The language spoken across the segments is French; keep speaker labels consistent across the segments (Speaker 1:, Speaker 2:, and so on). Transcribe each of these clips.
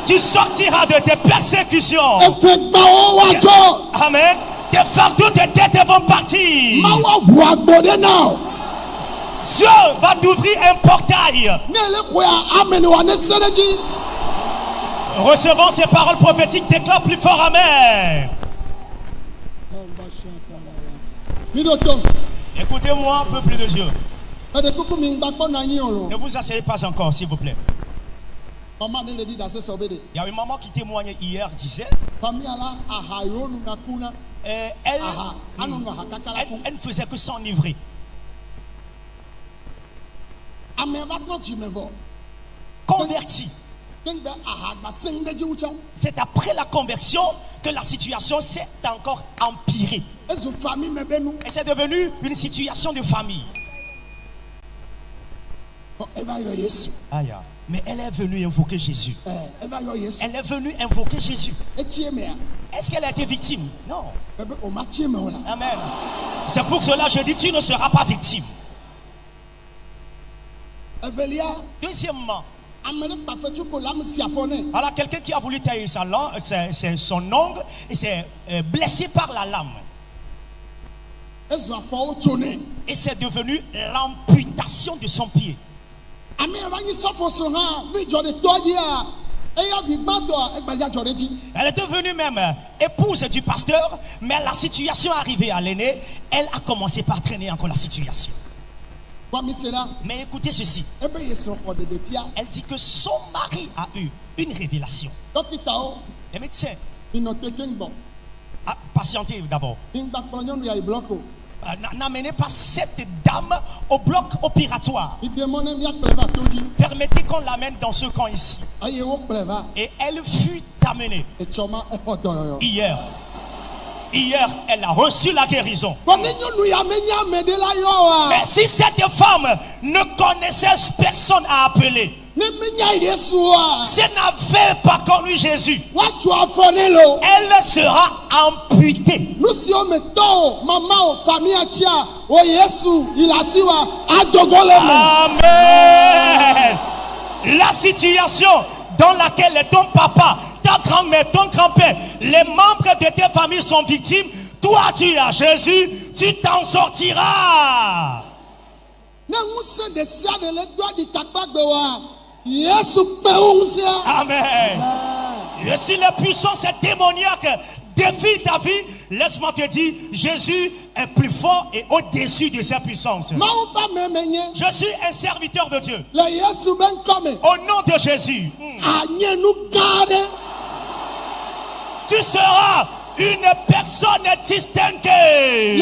Speaker 1: Tu sortiras de tes persécutions. Amen. Tes fardeaux de tête vont partir. Dieu va t'ouvrir un portail. Recevons ces paroles prophétiques. Déclare plus fort. Amen. Écoutez-moi un peu plus de Dieu. Ne vous asseyez pas encore, s'il vous plaît. Il y a une maman qui témoignait hier, disait elle ne faisait que s'enivrer. Converti. C'est après la conversion que la situation s'est encore empirée. Et c'est devenu une situation de famille. Mais elle est venue invoquer Jésus. Elle est venue invoquer Jésus. Est-ce qu'elle a été victime? Non. Amen. C'est pour cela que je dis, tu ne seras pas victime. Deuxièmement, alors quelqu'un qui a voulu tailler son ongle et s'est blessé par la lame. Et c'est devenu l'amputation de son pied. Elle est devenue même épouse du pasteur, mais la situation arrivée à l'aîné, elle a commencé par traîner encore la situation. Mais écoutez ceci. Elle dit que son mari a eu une révélation. Les médecins, patientez d'abord. N'amenez pas cette dame au bloc opératoire. Permettez qu'on l'amène dans ce camp ici. Et elle fut amenée. Hier, elle a reçu la guérison. Mais si cette femme ne connaissait personne à appeler, si elle n'avait pas connu Jésus, elle sera amputée. Amen. La situation dans laquelle ton papa, ta grand-mère, ton grand-père, les membres de tes familles sont victimes, toi tu as Jésus, tu t'en sortiras. Amen. Et si la puissance démoniaque défie ta vie, laisse-moi te dire, Jésus est plus fort et au-dessus de sa puissance. Je suis un serviteur de Dieu. Au nom de Jésus, tu seras une personne distinguée.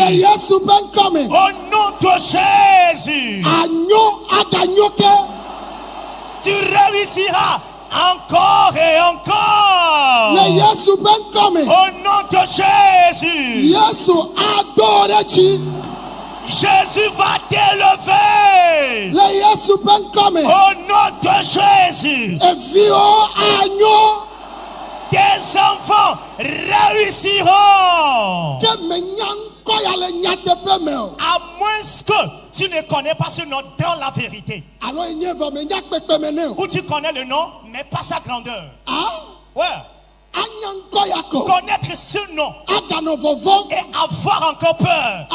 Speaker 1: Au nom de Jésus, tu réussiras encore et encore. Au nom de Jésus, Jésus va t'élever. Au nom de Jésus, tes enfants réussiront. À moins que tu ne connais pas ce nom dans la vérité. Ou tu connais le nom, mais pas sa grandeur. Ouais. Connaître ce nom et avoir encore peur.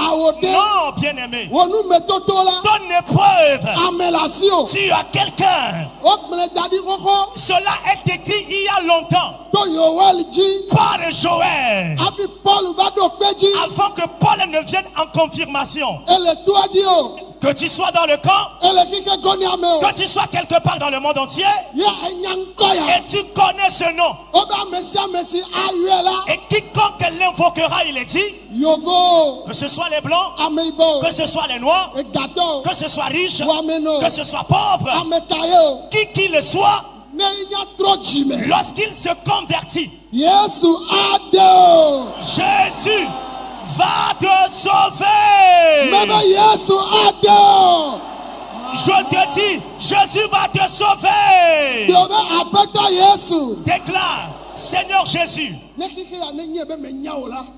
Speaker 1: Non, bien-aimé. Ton épreuve, tu as quelqu'un. Cela est écrit il y a longtemps par Joël, avant que Paul ne vienne en confirmation. Que tu sois dans le camp, que tu sois quelque part dans le monde entier, et tu connais ce nom, et quiconque l'invoquera, il est dit, que ce soit les blancs, que ce soit les noirs, que ce soit riche, que ce soit pauvre, qui qu'il le soit, lorsqu'il se convertit, Jésus va te sauver. Je te dis, Jésus va te sauver. Déclare, Seigneur Jésus,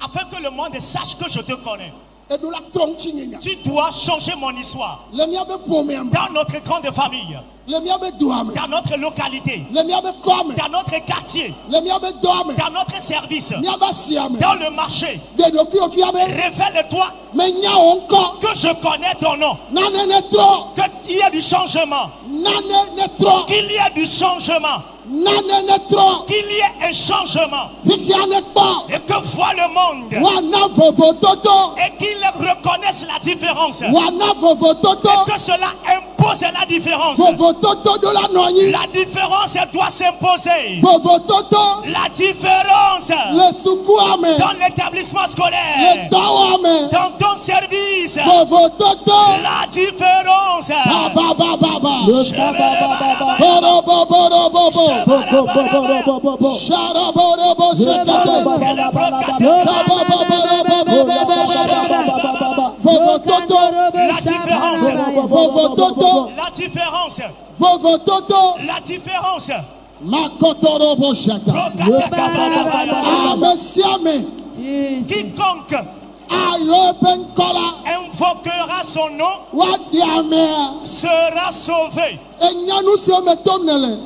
Speaker 1: afin que le monde sache que je te connais. Tu dois changer mon histoire. Dans notre grande famille, dans notre localité, dans notre quartier, dans notre service, dans le marché. Révèle-toi que je connais ton nom, qu'il y a du changement, qu'il y a du changement, qu'il y ait un changement, et que voit le monde, et qu'ils reconnaissent la différence, et que cela impose la différence. La différence doit s'imposer. La différence dans l'établissement scolaire, dans ton service, la différence. La différence. La différence. Quiconque invoquera son nom sera sauvé.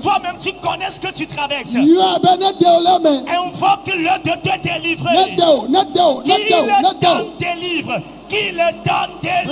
Speaker 1: Toi-même tu connais ce que tu traverses. Invoque-le de te délivrer. Qu'il t'en délivre. Qu'il donne des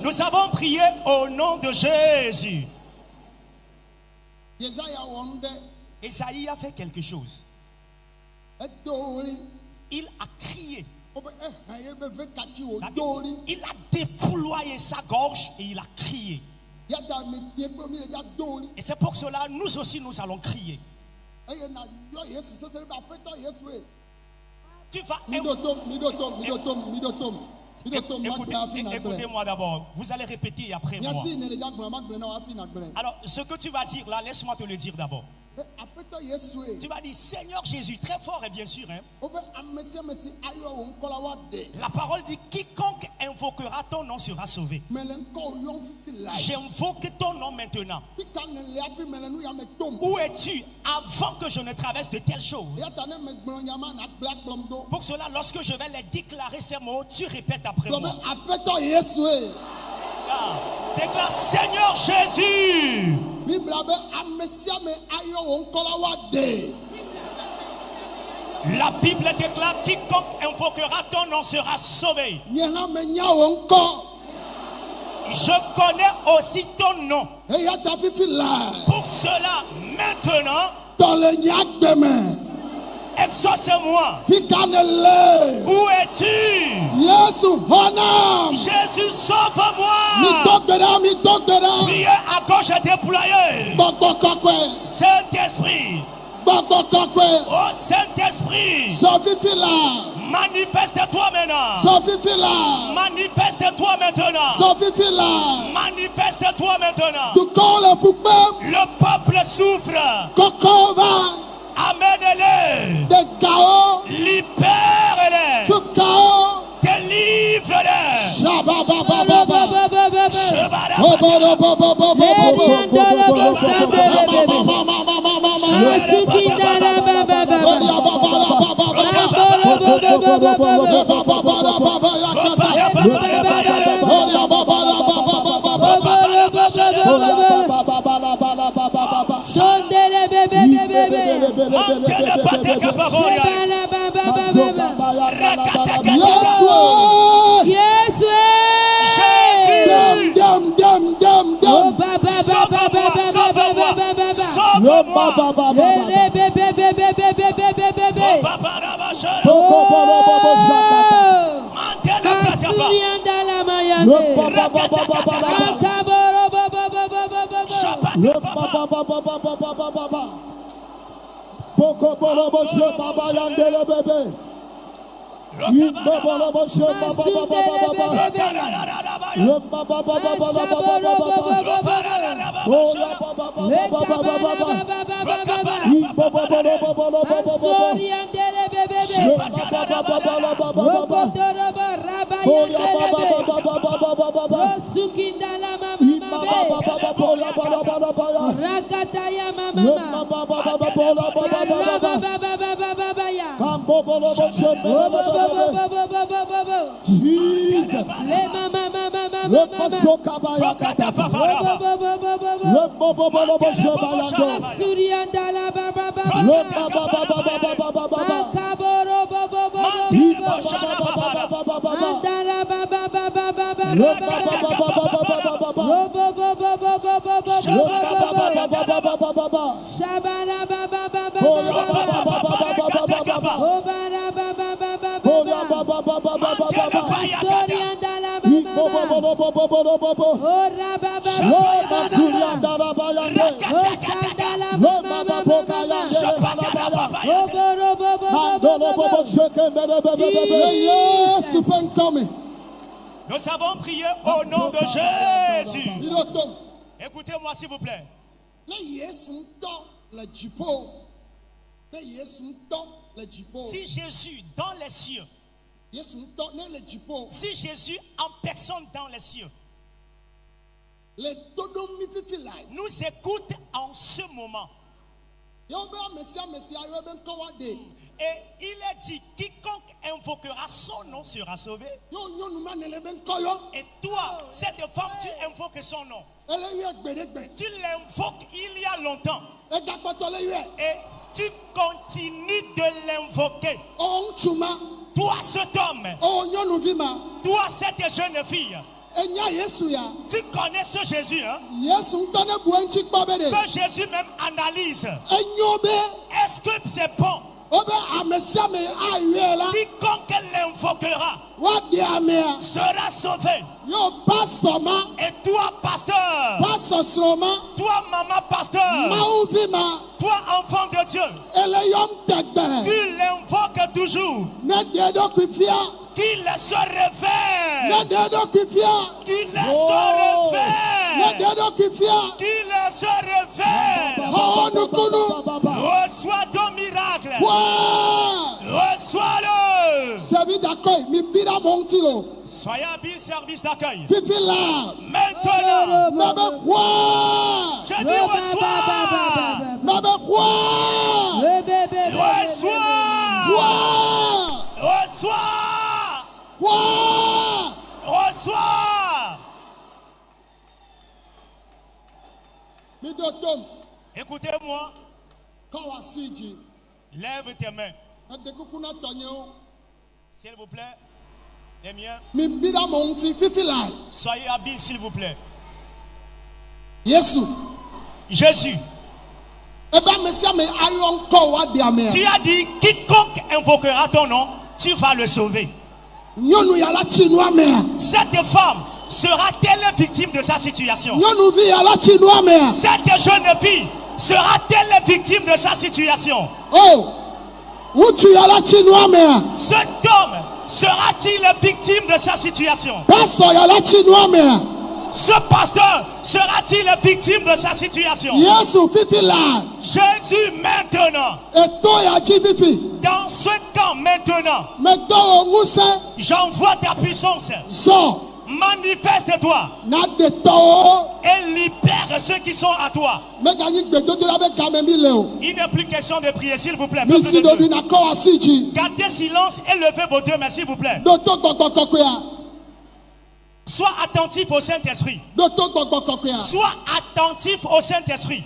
Speaker 1: Nous avons prié au nom de Jésus. Esaïe a fait quelque chose. Il a crié. Il a déployé sa gorge et il a crié. Et c'est pour cela nous aussi nous allons crier. Tu vas écoutez-moi d'abord. Vous allez répéter après moi. Alors, ce que tu vas dire là, laisse-moi te le dire d'abord. Tu vas dire Seigneur Jésus, très fort et bien sûr. Hein? La parole dit quiconque invoquera ton nom sera sauvé. J'invoque ton nom maintenant. Où es-tu avant que je ne traverse de telles choses? Pour cela, lorsque je vais les déclarer ces mots, tu répètes après moi. Déclare Seigneur Jésus. La Bible déclare quiconque invoquera ton nom sera sauvé. Je connais aussi ton nom. Pour cela, maintenant, exauce-moi. Où es-tu? Jésus, sauve-moi. Priez à gauche et déployé. Saint-Esprit. Oh Saint-Esprit. Manifeste-toi maintenant. Manifeste-toi maintenant. Manifeste-toi maintenant. Le peuple souffre. Amène-les. Libère-les. Délivre-les.
Speaker 2: Yes,
Speaker 1: Sauve-moi. Nous avons prié au nom de Jésus. Écoutez-moi s'il vous plaît. Si Jésus dans les cieux, si Jésus en personne dans les cieux nous écoute en ce moment, et il est dit, quiconque invoquera son nom sera sauvé. Et toi, cette femme, tu invoques son nom. Tu l'invoques il y a longtemps. Et tu continues de l'invoquer. Toi, cet homme, toi, cette jeune fille, tu connais ce Jésus, hein? Que Jésus même analyse. Est-ce que c'est bon? Quiconque l'invoquera sera sauvé. Et toi, pasteur, toi, maman, pasteur, toi, enfant de Dieu, tu l'invoques toujours. Qu'il se réveille. Qu'il se réveille. Reçois ton miracle. Reçois-le.
Speaker 2: Service d'accueil.
Speaker 1: Soyez habile, service d'accueil.
Speaker 2: Maintenant.
Speaker 1: Je dis reçois. Reçois. Écoutez-moi. Lève tes mains. S'il vous plaît. Les miens. Soyez habiles, s'il vous plaît. Jésus. Tu as dit, quiconque invoquera ton nom, tu vas le sauver. Cette femme sera-t-elle victime de sa situation? Cette jeune fille sera-t-elle victime de sa situation? Cet homme sera-t-il victime de sa situation? Ce pasteur sera-t-il victime de sa situation? Jésus maintenant. Dans ce temps maintenant, j'envoie ta puissance. Manifeste-toi et libère ceux qui sont à toi. Il n'est plus question de prier, s'il vous plaît. Gardez silence et levez vos deux mains, s'il vous plaît. Sois attentif au Saint-Esprit. Sois attentif au Saint-Esprit.